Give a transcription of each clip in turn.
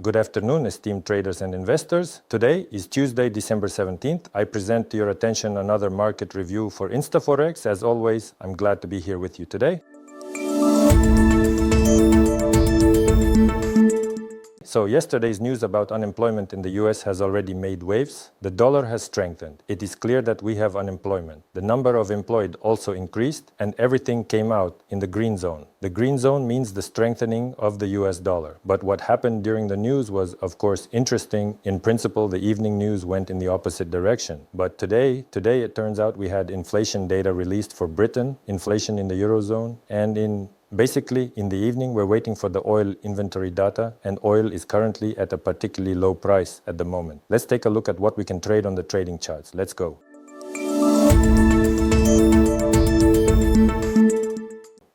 Good afternoon, esteemed traders and investors. Today is Tuesday, December 17th. I present to your attention another market review for Forex. As always, I'm glad to be here with you today. So yesterday's news about unemployment in the US has already made waves. The dollar has strengthened. It is clear that we have unemployment. The number of employed also increased, and everything came out in the green zone. The green zone means the strengthening of the US dollar. But what happened during the news was, of course, interesting. In principle, the evening news went in the opposite direction. But today it turns out we had inflation data released for Britain, inflation in the Eurozone, and basically, in the evening, we're waiting for the oil inventory data, and oil is currently at a particularly low price at the moment. Let's take a look at what we can trade on the trading charts. Let's go.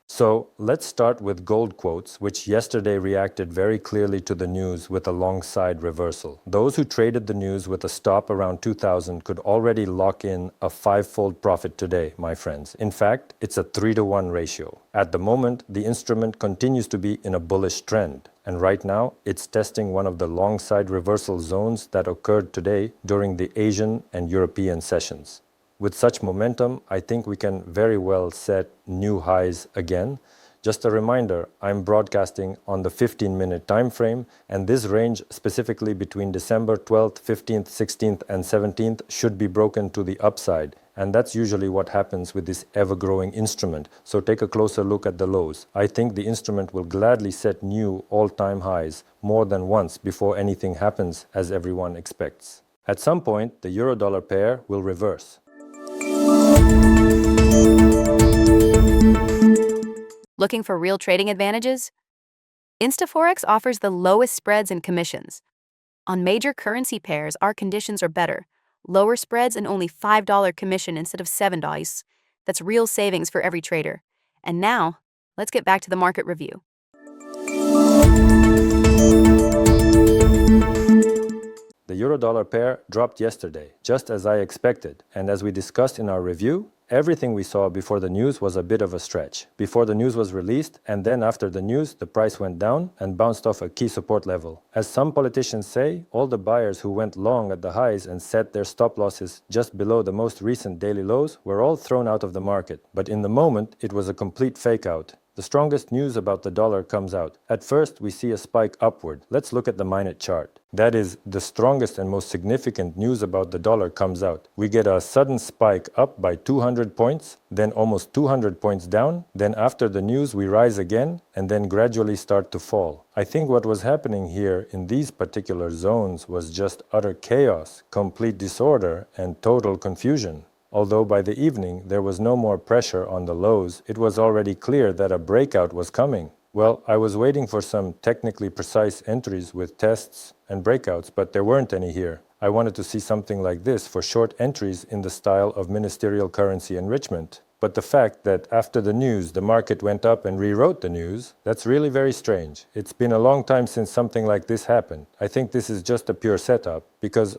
So let's start with gold quotes, which yesterday reacted very clearly to the news with a long side reversal. Those who traded the news with a stop around 2000 could already lock in a 5-fold profit today, my friends. In fact, it's a 3-to-1 ratio. At the moment, the instrument continues to be in a bullish trend. And right now, it's testing one of the long side reversal zones that occurred today during the Asian and European sessions. With such momentum, I think we can very well set new highs again. Just a reminder, I'm broadcasting on the 15-minute time frame, and this range specifically between December 12th, 15th, 16th, and 17th should be broken to the upside. And that's usually what happens with this ever-growing instrument. So take a closer look at the lows. I think the instrument will gladly set new all-time highs more than once before anything happens, as everyone expects. At some point, the euro-dollar pair will reverse. Looking for real trading advantages? Forex offers the lowest spreads and commissions. On major currency pairs, our conditions are better. Lower spreads and only $5 commission instead of $7. That's real savings for every trader. And now, let's get back to the market review. The euro-dollar pair dropped yesterday, just as I expected, and as we discussed in our review, everything we saw before the news was a bit of a stretch. Before the news was released, and then after the news, the price went down and bounced off a key support level. As some politicians say, all the buyers who went long at the highs and set their stop losses just below the most recent daily lows were all thrown out of the market. But in the moment, it was a complete fake-out. The strongest news about the dollar comes out. At first, we see a spike upward. Let's look at the minute chart. That is, the strongest and most significant news about the dollar comes out. We get a sudden spike up by 200 points, then almost 200 points down. Then after the news, we rise again and then gradually start to fall. I think what was happening here in these particular zones was just utter chaos, complete disorder, and total confusion. Although by the evening there was no more pressure on the lows, it was already clear that a breakout was coming. Well, I was waiting for some technically precise entries with tests and breakouts, but there weren't any here. I wanted to see something like this for short entries in the style of ministerial currency enrichment. But the fact that after the news the market went up and rewrote the news, that's really very strange. It's been a long time since something like this happened. I think this is just a pure setup, because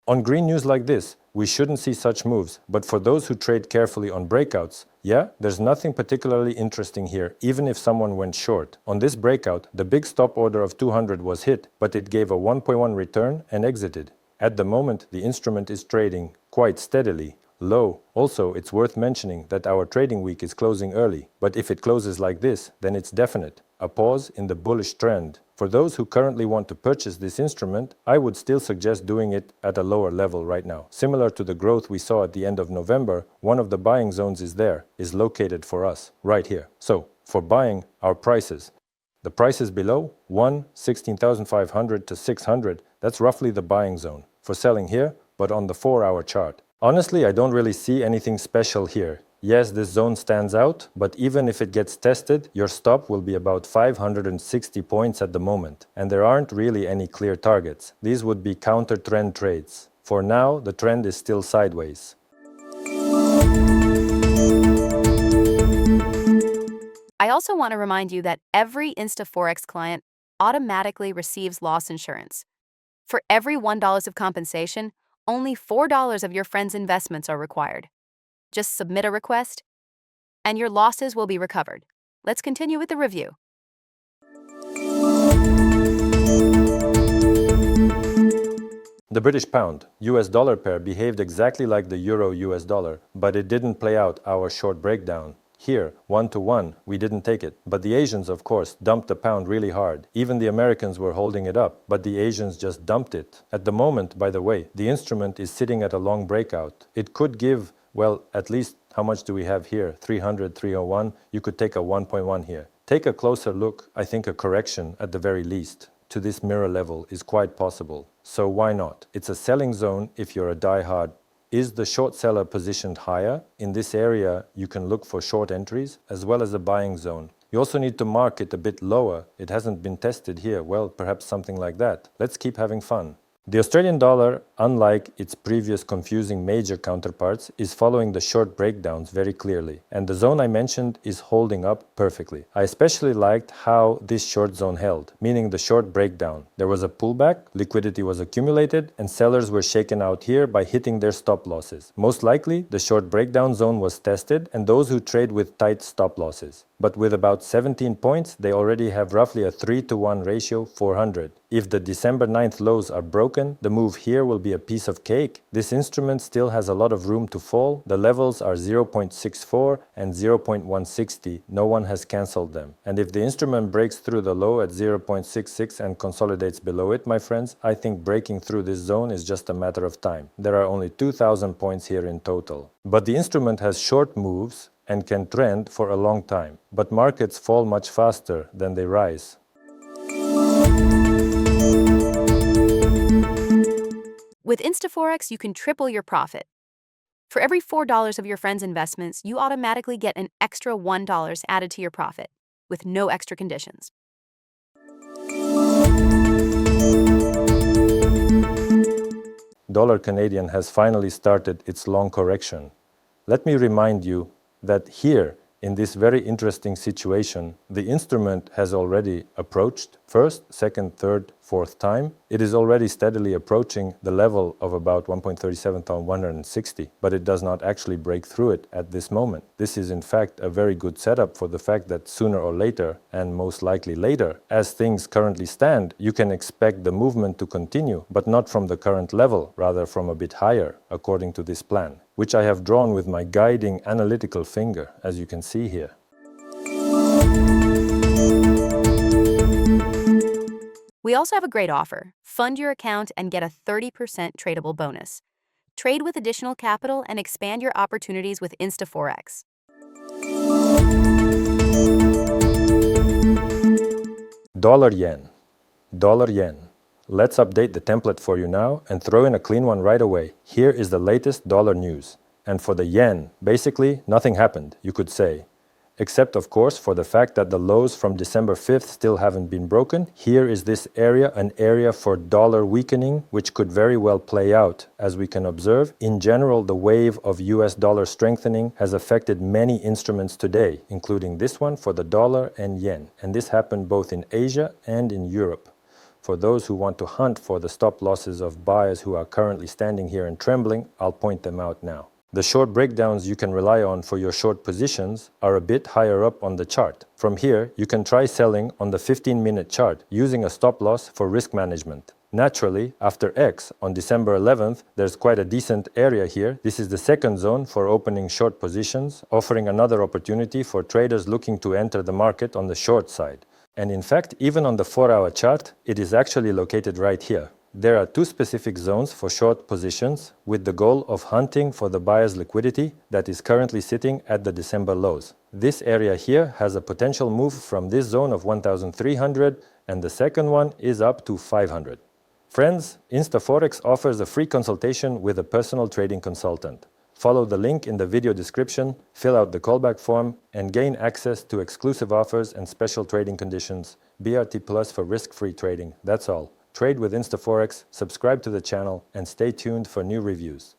on green news like this, we shouldn't see such moves, but for those who trade carefully on breakouts, there's nothing particularly interesting here, even if someone went short. On this breakout, the big stop order of 200 was hit, but it gave a 1.1 return and exited. At the moment, the instrument is trading quite steadily, low. Also, it's worth mentioning that our trading week is closing early, but if it closes like this, then it's definite. A pause in the bullish trend. For those who currently want to purchase this instrument, I would still suggest doing it at a lower level right now. Similar to the growth we saw at the end of November, one of the buying zones is located for us, right here. So, for buying, our prices. The prices below, 16,500 to 600, that's roughly the buying zone. For selling here, but on the 4-hour chart. Honestly, I don't really see anything special here. Yes, this zone stands out, but even if it gets tested, your stop will be about 560 points at the moment, and there aren't really any clear targets. These would be counter-trend trades. For now, the trend is still sideways. I also want to remind you that every Forex client automatically receives loss insurance. For every $1 of compensation, only $4 of your friend's investments are required. Just submit a request, and your losses will be recovered. Let's continue with the review. The British pound, US dollar pair behaved exactly like the euro US dollar, but it didn't play out our short breakdown. Here, 1-to-1, we didn't take it. But the Asians, of course, dumped the pound really hard. Even the Americans were holding it up, but the Asians just dumped it. At the moment, by the way, the instrument is sitting at a long breakout. It could give, well, at least, how much do we have here? 300, 301. You could take a 1.1 here. Take a closer look. I think a correction, at the very least, to this mirror level is quite possible. So why not? It's a selling zone if you're a diehard. Is the short seller positioned higher? In this area, you can look for short entries as well as a buying zone. You also need to mark it a bit lower. It hasn't been tested here. Well, perhaps something like that. Let's keep having fun. The Australian dollar, unlike its previous confusing major counterparts, is following the short breakdowns very clearly, and the zone I mentioned is holding up perfectly. I especially liked how this short zone held, meaning the short breakdown. There was a pullback, liquidity was accumulated, and sellers were shaken out here by hitting their stop losses. Most likely, the short breakdown zone was tested, and those who trade with tight stop losses. But with about 17 points, they already have roughly a 3-to-1 ratio, 400. If the December 9th lows are broken, the move here will be a piece of cake. This instrument still has a lot of room to fall. The levels are 0.64 and 0.160. No one has cancelled them. And if the instrument breaks through the low at 0.66 and consolidates below it, my friends, I think breaking through this zone is just a matter of time. There are only 2,000 points here in total. But the instrument has short moves and can trend for a long time. But markets fall much faster than they rise. With InstaForex, you can triple your profit. For every $4 of your friend's investments, you automatically get an extra $1 added to your profit, with no extra conditions. Dollar Canadian has finally started its long correction. Let me remind you that here, in this very interesting situation, the instrument has already approached first, second, third, fourth time. It is already steadily approaching the level of about 1.37,160, but it does not actually break through it at this moment. This is in fact a very good setup for the fact that sooner or later, and most likely later, as things currently stand, you can expect the movement to continue, but not from the current level, rather from a bit higher, according to this plan, which I have drawn with my guiding analytical finger, as you can see here. We also have a great offer. Fund your account and get a 30% tradable bonus. Trade with additional capital and expand your opportunities with InstaForex. Dollar yen. Dollar yen. Let's update the template for you now and throw in a clean one right away. Here is the latest dollar news. And for the yen, basically nothing happened, you could say. Except, of course, for the fact that the lows from December 5th still haven't been broken. Here is this area, an area for dollar weakening, which could very well play out. As we can observe, in general, the wave of US dollar strengthening has affected many instruments today, including this one for the dollar and yen. And this happened both in Asia and in Europe. For those who want to hunt for the stop losses of buyers who are currently standing here and trembling, I'll point them out now. The short breakdowns you can rely on for your short positions are a bit higher up on the chart. From here, you can try selling on the 15-minute chart using a stop loss for risk management. Naturally, after X on December 11th, there's quite a decent area here. This is the second zone for opening short positions, offering another opportunity for traders looking to enter the market on the short side. And in fact, even on the 4-hour chart, it is actually located right here. There are two specific zones for short positions with the goal of hunting for the buyer's liquidity that is currently sitting at the December lows. This area here has a potential move from this zone of 1,300 and the second one is up to 500. Friends, InstaForex offers a free consultation with a personal trading consultant. Follow the link in the video description, fill out the callback form, and gain access to exclusive offers and special trading conditions. BRT Plus for risk-free trading. That's all. Trade with InstaForex, subscribe to the channel, and stay tuned for new reviews.